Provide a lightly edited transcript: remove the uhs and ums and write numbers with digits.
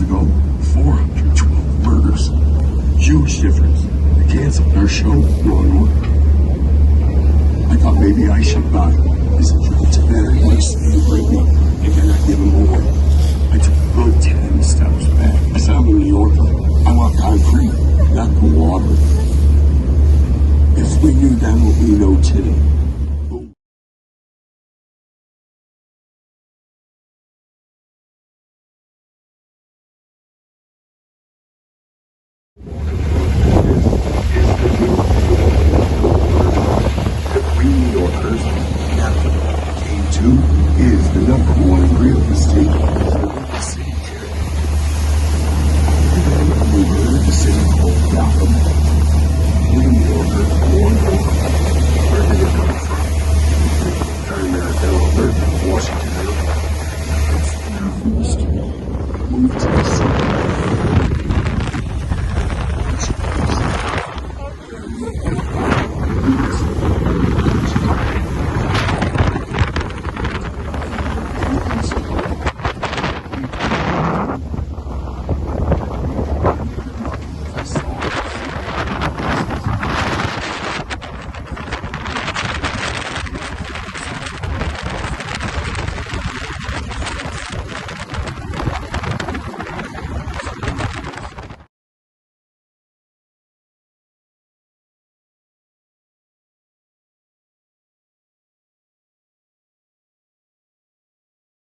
ago, 412 murders. Huge difference. They canceled their show, Law and Order. I thought maybe I should buy. It's very nice to bring me. And then I give them away. I took a good 10 steps back. I said, I'm a New Yorker. I want concrete, not the water. If we knew then what we know today,